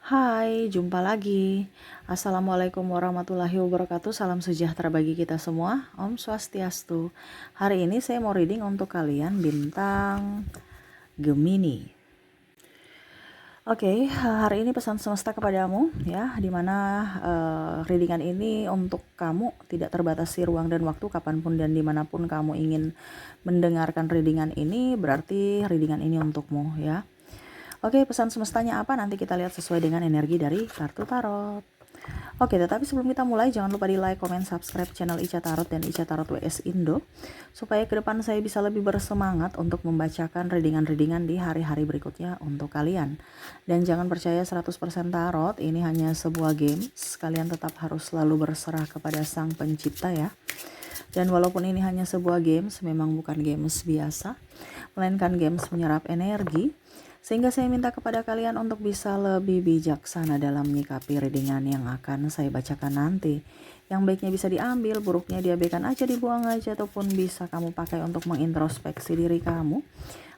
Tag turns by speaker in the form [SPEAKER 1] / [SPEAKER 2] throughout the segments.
[SPEAKER 1] Hai, jumpa lagi. Assalamualaikum warahmatullahi wabarakatuh. Salam sejahtera bagi kita semua. Om Swastiastu. Hari ini saya mau reading untuk kalian bintang Gemini. Oke, hari ini pesan semesta kepadamu ya, dimana readingan ini untuk kamu tidak terbatasi ruang dan waktu, kapanpun dan dimanapun kamu ingin mendengarkan readingan ini, berarti readingan ini untukmu ya. Oke, pesan semestanya apa? Nanti kita lihat sesuai dengan energi dari kartu tarot. Oke, tetapi sebelum kita mulai, jangan lupa di like, comment, subscribe channel Ica Tarot dan Ica Tarot WS Indo, supaya ke depan saya bisa lebih bersemangat untuk membacakan readingan-readingan di hari-hari berikutnya untuk kalian. Dan jangan percaya 100% tarot, ini hanya sebuah games. Kalian tetap harus selalu berserah kepada Sang Pencipta ya. Dan walaupun ini hanya sebuah games, memang bukan games biasa, melainkan games menyerap energi. Sehingga saya minta kepada kalian untuk bisa lebih bijaksana dalam menyikapi readingan yang akan saya bacakan nanti. Yang baiknya bisa diambil, buruknya diabaikan aja, dibuang aja, ataupun bisa kamu pakai untuk mengintrospeksi diri kamu,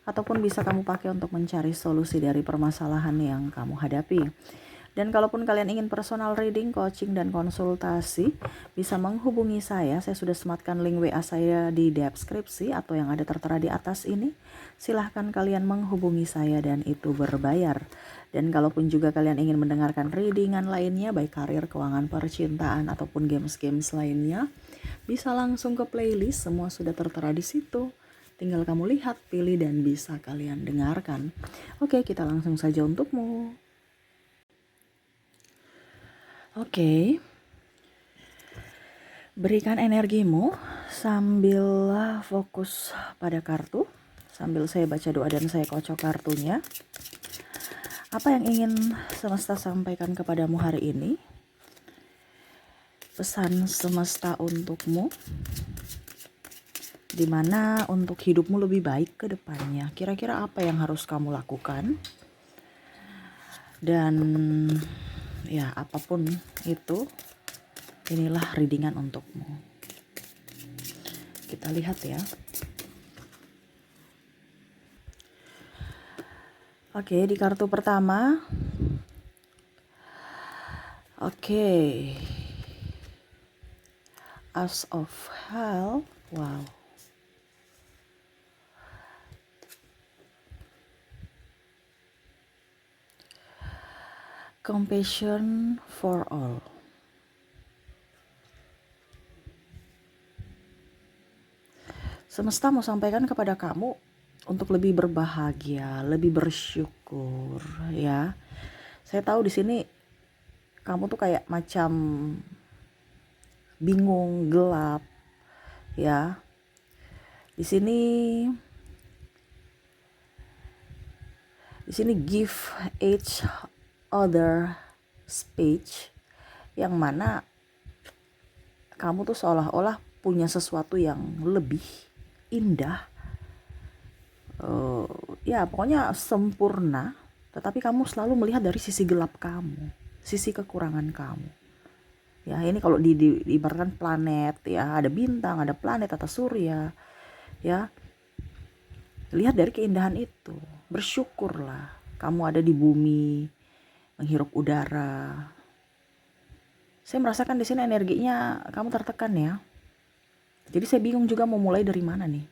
[SPEAKER 1] ataupun bisa kamu pakai untuk mencari solusi dari permasalahan yang kamu hadapi. Dan kalaupun kalian ingin personal reading, coaching, dan konsultasi, bisa menghubungi saya. Saya sudah sematkan link WA saya di deskripsi atau yang ada tertera di atas ini. Silahkan kalian menghubungi saya dan itu berbayar. Dan kalaupun juga kalian ingin mendengarkan readingan lainnya, baik karir, keuangan, percintaan, ataupun games-games lainnya, bisa langsung ke playlist. Semua sudah tertera di situ. Tinggal kamu lihat, pilih, dan bisa kalian dengarkan. Oke, kita langsung saja untukmu. Oke, berikan energimu sambil fokus pada kartu, sambil saya baca doa dan saya kocok kartunya. Apa yang ingin semesta sampaikan kepadamu hari ini? Pesan semesta untukmu, dimana untuk hidupmu lebih baik ke depannya. Kira-kira apa yang harus kamu lakukan? Dan ya, apapun itu, inilah readingan untukmu. Kita lihat ya. Oke, di kartu pertama. Oke. Ace of Hell. Wow. Compassion for all. Semesta mau sampaikan kepada kamu untuk lebih berbahagia, lebih bersyukur ya. Saya tahu di sini kamu tuh kayak macam bingung, gelap ya. Di sini give each other space, yang mana kamu tuh seolah-olah punya sesuatu yang lebih indah, ya pokoknya sempurna, tetapi kamu selalu melihat dari sisi gelap kamu, sisi kekurangan kamu. Ya, ini kalau diibaratkan planet ya, ada bintang, ada planet atau surya ya. Lihat dari keindahan itu, bersyukurlah kamu ada di bumi, menghirup udara. Saya merasakan di sini energinya kamu tertekan ya. Jadi saya bingung juga mau mulai dari mana nih.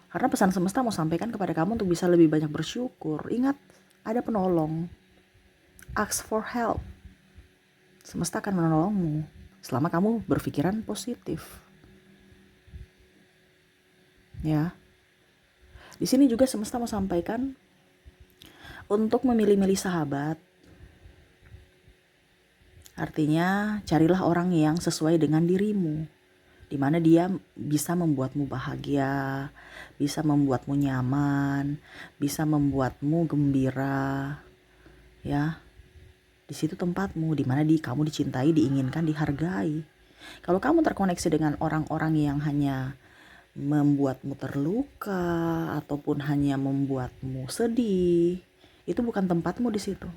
[SPEAKER 1] Karena pesan semesta mau sampaikan kepada kamu untuk bisa lebih banyak bersyukur. Ingat, ada penolong. Ask for help. Semesta akan menolongmu selama kamu berpikiran positif. Ya. Di sini juga semesta mau sampaikan untuk memilih-milih sahabat. Artinya, carilah orang yang sesuai dengan dirimu, di mana dia bisa membuatmu bahagia, bisa membuatmu nyaman, bisa membuatmu gembira. Ya. Di situ tempatmu, di mana kamu dicintai, diinginkan, dihargai. Kalau kamu terkoneksi dengan orang-orang yang hanya membuatmu terluka ataupun hanya membuatmu sedih, itu bukan tempatmu di situ.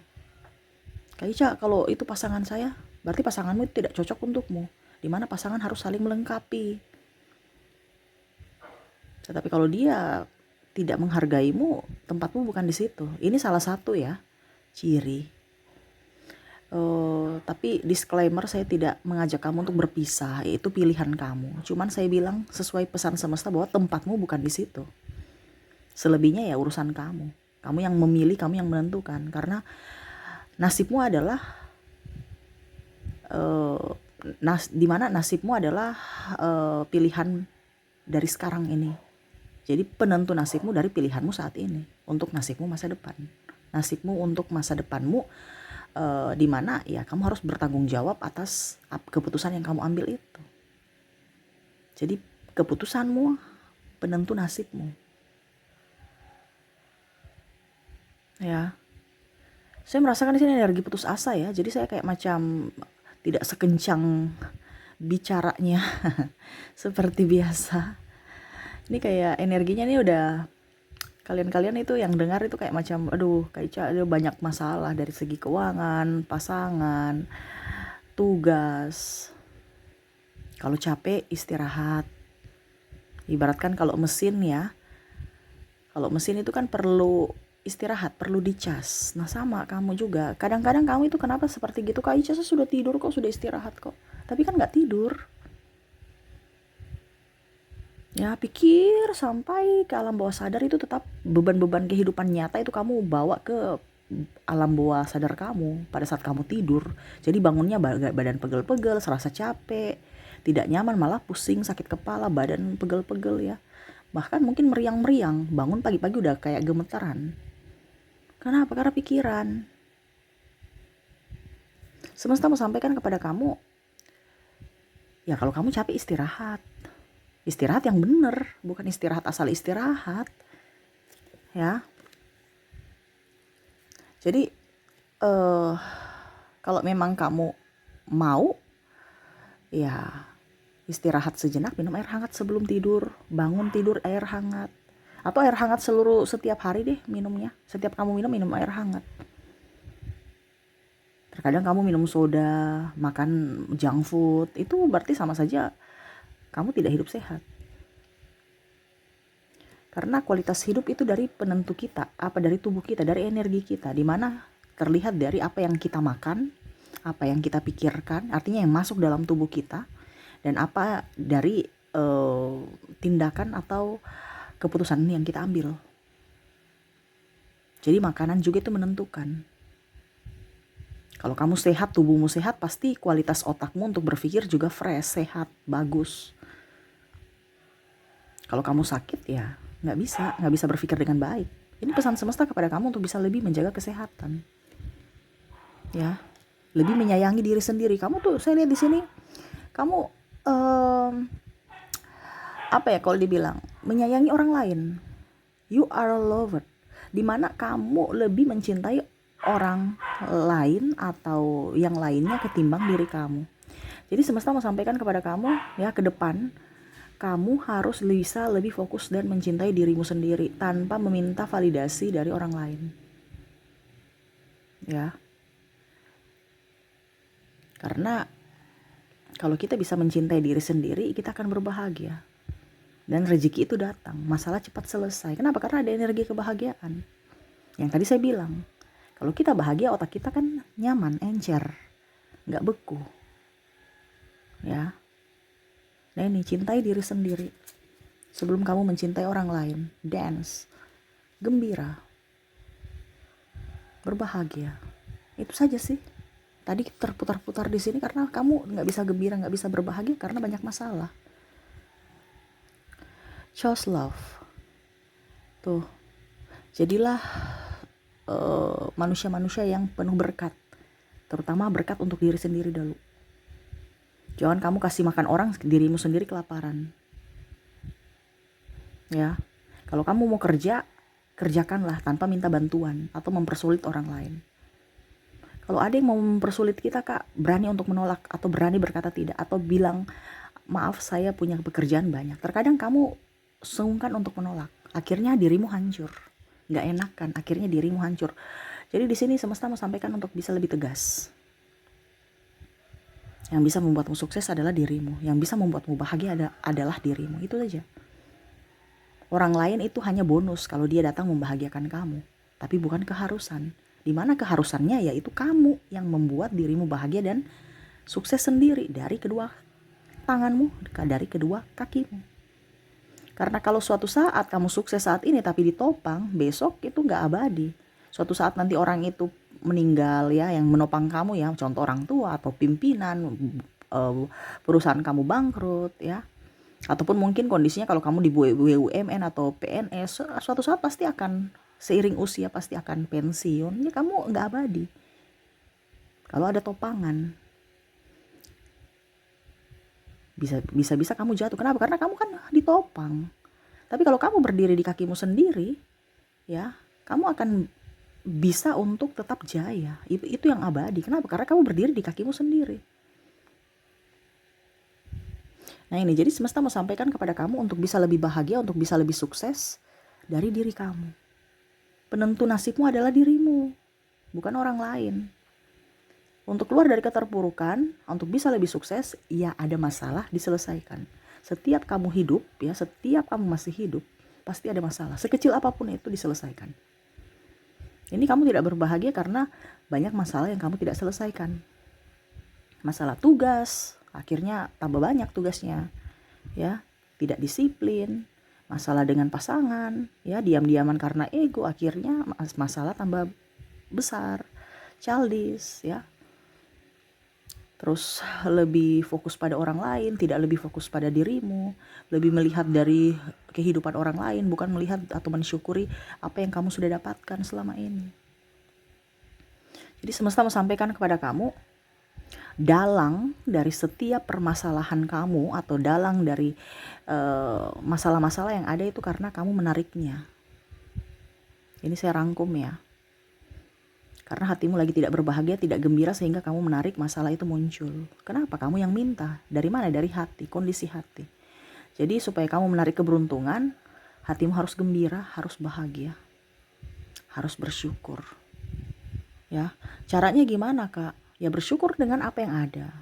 [SPEAKER 1] Kak Ica, kalau itu pasangan saya, berarti pasanganmu itu tidak cocok untukmu. Di mana pasangan harus saling melengkapi. Tetapi kalau dia tidak menghargaimu, tempatmu bukan di situ. Ini salah satu ya ciri. Tapi disclaimer, saya tidak mengajak kamu untuk berpisah, itu pilihan kamu. Cuman saya bilang sesuai pesan semesta bahwa tempatmu bukan di situ. Selebihnya ya urusan kamu. Kamu yang memilih, kamu yang menentukan. Karena nasibmu adalah dimana nasibmu adalah pilihan dari sekarang ini. Jadi penentu nasibmu dari pilihanmu saat ini untuk nasibmu masa depan. Nasibmu untuk masa depanmu, di mana ya kamu harus bertanggung jawab atas keputusan yang kamu ambil itu. Jadi keputusanmu penentu nasibmu. Ya. Saya merasakan di sini energi putus asa ya. Jadi saya kayak macam tidak sekencang bicaranya seperti biasa. Ini kayak energinya nih udah, kalian-kalian itu yang dengar itu kayak macam aduh kayak ada banyak masalah dari segi keuangan, pasangan, tugas. Kalau capek istirahat. Ibaratkan kalau mesin ya. Kalau mesin itu kan perlu istirahat, perlu dicas. Nah sama kamu juga. Kadang-kadang kamu itu kenapa seperti gitu? Kak Ica sudah tidur kok, sudah istirahat kok. Tapi kan gak tidur. Ya pikir sampai ke alam bawah sadar itu tetap beban-beban kehidupan nyata itu kamu bawa ke alam bawah sadar kamu pada saat kamu tidur. Jadi bangunnya badan pegel-pegel, serasa capek, tidak nyaman, malah pusing, sakit kepala, badan pegel-pegel ya. Bahkan mungkin meriang-meriang, bangun pagi-pagi udah kayak gemetaran. Kenapa? Karena pikiran. Semesta mau sampaikan kepada kamu, ya kalau kamu capek istirahat. Istirahat yang bener, bukan istirahat asal istirahat. Ya. Jadi kalau memang kamu mau, ya istirahat sejenak, minum air hangat sebelum tidur, bangun tidur air hangat. Atau air hangat setiap hari deh minumnya. Setiap kamu minum air hangat. Terkadang kamu minum soda, makan junk food, itu berarti sama saja kamu tidak hidup sehat. Karena kualitas hidup itu dari penentu kita, dari tubuh kita, dari energi kita, dimana terlihat dari apa yang kita makan, apa yang kita pikirkan, artinya yang masuk dalam tubuh kita, dan apa dari tindakan atau keputusan yang kita ambil. Jadi makanan juga itu menentukan. Kalau kamu sehat, tubuhmu sehat, pasti kualitas otakmu untuk berpikir juga fresh, sehat, bagus. Kalau kamu sakit ya nggak bisa berpikir dengan baik. Ini pesan semesta kepada kamu untuk bisa lebih menjaga kesehatan. Ya, lebih menyayangi diri sendiri. Kamu tuh saya lihat di sini, kamu apa ya kalau dibilang, menyayangi orang lain. You are a lover. Dimana kamu lebih mencintai orang lain atau yang lainnya ketimbang diri kamu. Jadi semesta mau sampaikan kepada kamu ya, ke depan kamu harus bisa lebih fokus dan mencintai dirimu sendiri tanpa meminta validasi dari orang lain. Ya. Karena kalau kita bisa mencintai diri sendiri, kita akan berbahagia. Dan rezeki itu datang, masalah cepat selesai. Kenapa? Karena ada energi kebahagiaan. Yang tadi saya bilang, kalau kita bahagia, otak kita kan nyaman, encer, gak beku. Ya. Nah ini, cintai diri sendiri sebelum kamu mencintai orang lain. Dance, gembira, berbahagia. Itu saja sih. Tadi terputar-putar di sini karena kamu nggak bisa gembira, nggak bisa berbahagia karena banyak masalah. Choose love. Tuh, jadilah manusia-manusia yang penuh berkat, terutama berkat untuk diri sendiri dulu. Jangan kamu kasih makan orang, dirimu sendiri kelaparan. Ya, kalau kamu mau kerja, kerjakanlah tanpa minta bantuan atau mempersulit orang lain. Kalau ada yang mau mempersulit kita, Kak, berani untuk menolak atau berani berkata tidak atau bilang maaf saya punya pekerjaan banyak. Terkadang kamu sungkan untuk menolak, akhirnya dirimu hancur, nggak enak kan, akhirnya dirimu hancur. Jadi di sini semesta mau sampaikan untuk bisa lebih tegas. Yang bisa membuatmu sukses adalah dirimu. Yang bisa membuatmu bahagia adalah dirimu. Itu saja. Orang lain itu hanya bonus kalau dia datang membahagiakan kamu. Tapi bukan keharusan. Dimana keharusannya yaitu kamu yang membuat dirimu bahagia dan sukses sendiri dari kedua tanganmu, dari kedua kakimu. Karena kalau suatu saat kamu sukses saat ini tapi ditopang, besok itu nggak abadi. Suatu saat nanti orang itu meninggal ya, yang menopang kamu ya, contoh orang tua atau pimpinan, perusahaan kamu bangkrut ya, ataupun mungkin kondisinya kalau kamu di BUMN atau PNS, suatu saat pasti akan seiring usia pasti akan pensiun, ya kamu nggak abadi. Kalau ada topangan, bisa kamu jatuh. Kenapa? Karena kamu kan ditopang. Tapi kalau kamu berdiri di kakimu sendiri, ya kamu akan bisa untuk tetap jaya. Itu yang abadi. Kenapa? Karena kamu berdiri di kakimu sendiri. Nah ini, jadi semesta mau sampaikan kepada kamu untuk bisa lebih bahagia, untuk bisa lebih sukses dari diri kamu. Penentu nasibmu adalah dirimu, bukan orang lain. Untuk keluar dari keterpurukan, untuk bisa lebih sukses, ya ada masalah diselesaikan. Setiap kamu hidup, ya setiap kamu masih hidup, pasti ada masalah. Sekecil apapun itu diselesaikan. Ini kamu tidak berbahagia karena banyak masalah yang kamu tidak selesaikan. Masalah tugas, akhirnya tambah banyak tugasnya, ya tidak disiplin. Masalah dengan pasangan, ya diam-diaman karena ego, akhirnya masalah tambah besar, childish, ya. Terus lebih fokus pada orang lain, tidak lebih fokus pada dirimu, lebih melihat dari kehidupan orang lain, bukan melihat atau mensyukuri apa yang kamu sudah dapatkan selama ini. Jadi semesta mau sampaikan kepada kamu, dalang dari setiap permasalahan kamu atau dalang dari masalah-masalah yang ada itu karena kamu menariknya. Ini saya rangkum ya. Karena hatimu lagi tidak berbahagia, tidak gembira sehingga kamu menarik masalah itu muncul. Kenapa? Kamu yang minta. Dari mana? Dari hati, kondisi hati. Jadi supaya kamu menarik keberuntungan, hatimu harus gembira, harus bahagia, harus bersyukur. Ya, caranya gimana Kak? Ya bersyukur dengan apa yang ada.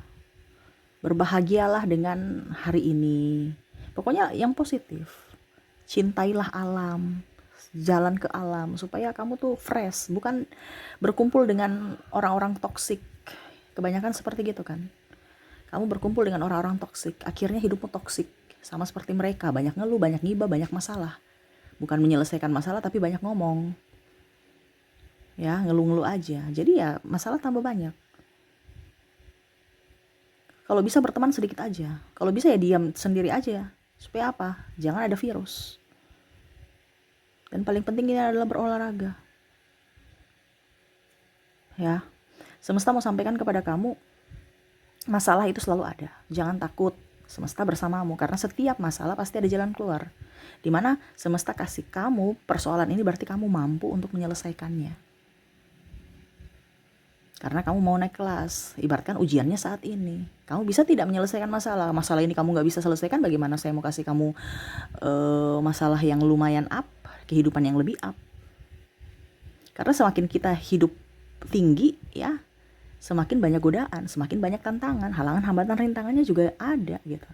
[SPEAKER 1] Berbahagialah dengan hari ini. Pokoknya yang positif. Cintailah alam, jalan ke alam supaya kamu tuh fresh, bukan berkumpul dengan orang-orang toksik. Kebanyakan seperti gitu kan. Kamu berkumpul dengan orang-orang toksik, akhirnya hidupmu toksik. Sama seperti mereka, banyak ngeluh, banyak ngibah, banyak masalah. Bukan menyelesaikan masalah tapi banyak ngomong. Ya, ngeluh-ngeluh aja. Jadi ya masalah tambah banyak. Kalau bisa berteman sedikit aja. Kalau bisa ya diam sendiri aja. Supaya apa? Jangan ada virus. Dan paling penting ini adalah berolahraga. Ya, semesta mau sampaikan kepada kamu, masalah itu selalu ada. Jangan takut, semesta bersamamu. Karena setiap masalah pasti ada jalan keluar. Dimana semesta kasih kamu persoalan ini berarti kamu mampu untuk menyelesaikannya. Karena kamu mau naik kelas, ibaratkan ujiannya saat ini. Kamu bisa tidak menyelesaikan masalah. Masalah ini kamu gak bisa selesaikan, bagaimana saya mau kasih kamu masalah yang lumayan up, kehidupan yang lebih up. Karena semakin kita hidup tinggi ya, semakin banyak godaan, semakin banyak tantangan, halangan, hambatan, rintangannya juga ada gitu.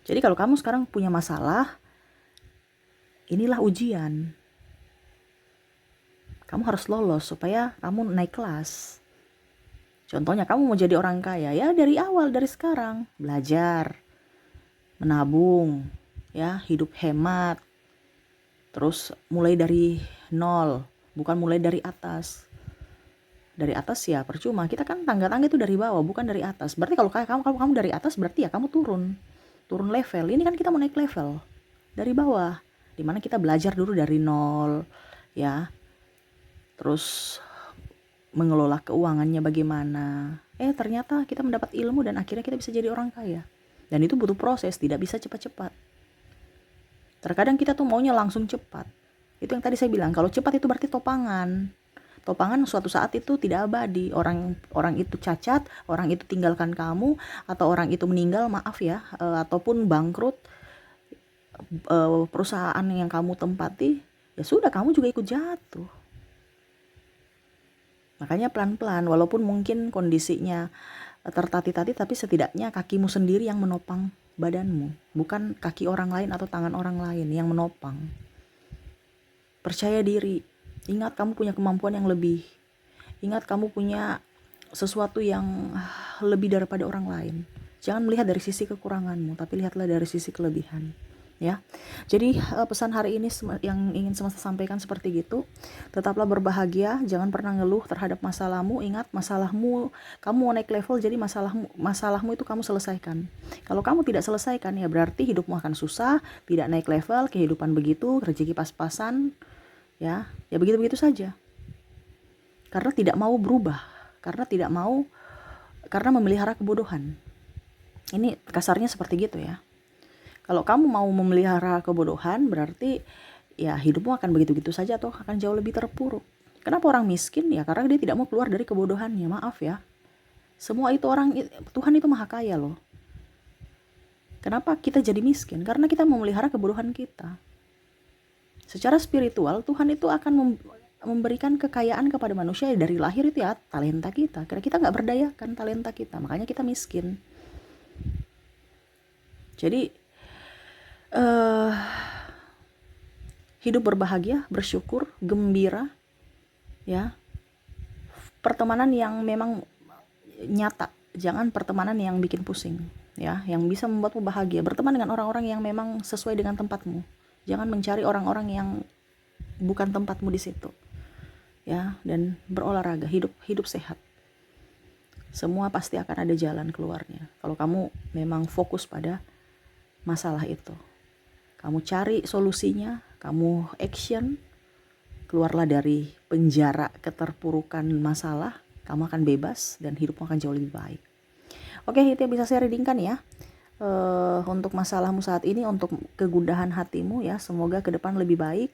[SPEAKER 1] Jadi kalau kamu sekarang punya masalah, inilah ujian. Kamu harus lolos supaya kamu naik kelas. Contohnya kamu mau jadi orang kaya, ya dari awal, dari sekarang belajar, menabung, ya hidup hemat. Terus mulai dari nol, bukan mulai dari atas. Dari atas ya percuma, kita kan tangga-tangga itu dari bawah, bukan dari atas. Berarti kalau kamu dari atas berarti ya kamu turun level. Ini kan kita mau naik level dari bawah, dimana kita belajar dulu dari nol, ya. Terus mengelola keuangannya bagaimana. Ternyata kita mendapat ilmu dan akhirnya kita bisa jadi orang kaya. Dan itu butuh proses, tidak bisa cepat-cepat. Terkadang kita tuh maunya langsung cepat. Itu yang tadi saya bilang, kalau cepat itu berarti topangan. Topangan suatu saat itu tidak abadi. Orang itu cacat, orang itu tinggalkan kamu, atau orang itu meninggal, maaf ya, ataupun bangkrut, perusahaan yang kamu tempati, ya sudah kamu juga ikut jatuh. Makanya pelan-pelan, walaupun mungkin kondisinya tertati-tati, tapi setidaknya kakimu sendiri yang menopang badanmu, bukan kaki orang lain atau tangan orang lain yang menopang. Percaya diri, Ingat kamu punya kemampuan yang lebih. Ingat kamu punya sesuatu yang lebih daripada orang lain. Jangan melihat dari sisi kekuranganmu, tapi lihatlah dari sisi kelebihan. Ya, jadi pesan hari ini yang ingin semesta sampaikan seperti gitu. Tetaplah berbahagia, jangan pernah ngeluh terhadap masalahmu. Ingat, masalahmu, kamu mau naik level, jadi masalahmu itu kamu selesaikan. Kalau kamu tidak selesaikan, ya berarti hidupmu akan susah, tidak naik level, kehidupan begitu, rezeki pas-pasan, ya begitu-begitu saja. Karena tidak mau berubah, karena memelihara kebodohan. Ini kasarnya seperti gitu ya. Kalau kamu mau memelihara kebodohan, berarti ya hidupmu akan begitu-begitu saja atau akan jauh lebih terpuruk. Kenapa orang miskin? Ya karena dia tidak mau keluar dari kebodohannya. Maaf ya. Semua itu Tuhan itu maha kaya loh. Kenapa kita jadi miskin? Karena kita memelihara kebodohan kita. Secara spiritual, Tuhan itu akan memberikan kekayaan kepada manusia dari lahir itu ya, talenta kita. Karena kita nggak berdayakan talenta kita, makanya kita miskin. Jadi hidup berbahagia, bersyukur, gembira, ya. Pertemanan yang memang nyata, jangan pertemanan yang bikin pusing, ya, yang bisa membuatmu bahagia. Berteman dengan orang-orang yang memang sesuai dengan tempatmu. Jangan mencari orang-orang yang bukan tempatmu di situ, ya. Dan berolahraga, hidup sehat. Semua pasti akan ada jalan keluarnya. Kalau kamu memang fokus pada masalah itu, kamu cari solusinya, kamu action, keluarlah dari penjara keterpurukan masalah, kamu akan bebas dan hidupmu akan jauh lebih baik. Oke, itu yang bisa saya readingkan ya. Untuk masalahmu saat ini, untuk kegundahan hatimu ya, semoga ke depan lebih baik,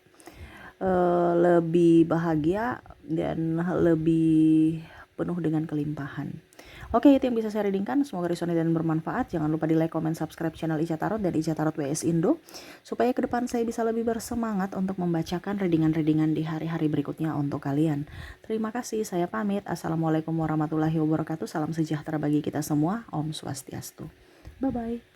[SPEAKER 1] lebih bahagia dan lebih penuh dengan kelimpahan. Oke, itu yang bisa saya readingkan. Semoga resonate dan bermanfaat. Jangan lupa di like, comment, subscribe channel Ica Tarot dan Ica Tarot WS Indo, supaya ke depan saya bisa lebih bersemangat untuk membacakan readingan-readingan di hari-hari berikutnya untuk kalian. Terima kasih, saya pamit. Assalamualaikum warahmatullahi wabarakatuh. Salam sejahtera bagi kita semua. Om Swastiastu. Bye-bye.